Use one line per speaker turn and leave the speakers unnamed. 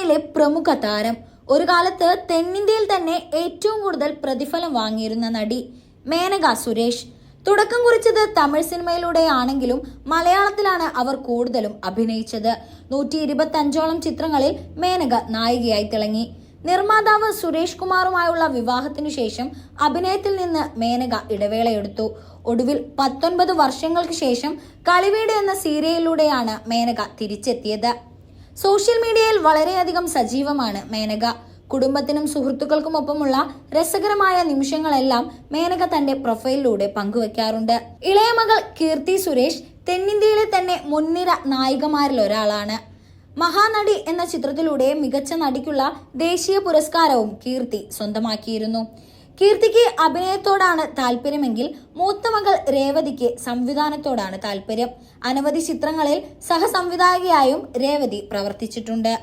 സിനിമയിലെ പ്രമുഖ താരം. ഒരു കാലത്ത് തെന്നിന്ത്യയിൽ തന്നെ ഏറ്റവും കൂടുതൽ പ്രതിഫലം വാങ്ങിയിരുന്ന നടി മേനക സുരേഷ്. തുടക്കം കുറിച്ചത് തമിഴ് സിനിമയിലൂടെയാണെങ്കിലും മലയാളത്തിലാണ് അവർ കൂടുതലും അഭിനയിച്ചത്. 125ഓളം ചിത്രങ്ങളിൽ മേനക നായികയായി തിളങ്ങി. നിർമ്മാതാവ് സുരേഷ് കുമാറുമായുള്ള വിവാഹത്തിനു ശേഷം അഭിനയത്തിൽ നിന്ന് മേനക ഇടവേളയെടുത്തു. ഒടുവിൽ 19 വർഷങ്ങൾക്ക് ശേഷം കളിവീട് എന്ന സീരിയലിലൂടെയാണ് മേനക തിരിച്ചെത്തിയത്. സോഷ്യൽ മീഡിയയിൽ വളരെയധികം സജീവമാണ് മേനക. കുടുംബത്തിനും സുഹൃത്തുക്കൾക്കുമൊപ്പമുള്ള രസകരമായ നിമിഷങ്ങളെല്ലാം മേനക തന്റെ പ്രൊഫൈലിലൂടെ പങ്കുവെക്കാറുണ്ട്. ഇളയ മകൾ കീർത്തി സുരേഷ് തെന്നിന്ത്യയിലെ തന്നെ മുൻനിര നായികമാരിൽ ഒരാളാണ്. മഹാനടി എന്ന ചിത്രത്തിലൂടെ മികച്ച നടിക്കുള്ള ദേശീയ പുരസ്കാരവും കീർത്തി സ്വന്തമാക്കിയിരുന്നു. കീർത്തിക്ക് അഭിനയത്തോടാണ് താല്പര്യമെങ്കിൽ മൂത്ത മകൾ രേവതിക്ക് സംവിധാനത്തോടാണ് താല്പര്യം. അനവധി ചിത്രങ്ങളിൽ സഹസംവിധായകയായും രേവതി പ്രവർത്തിച്ചിട്ടുണ്ട്.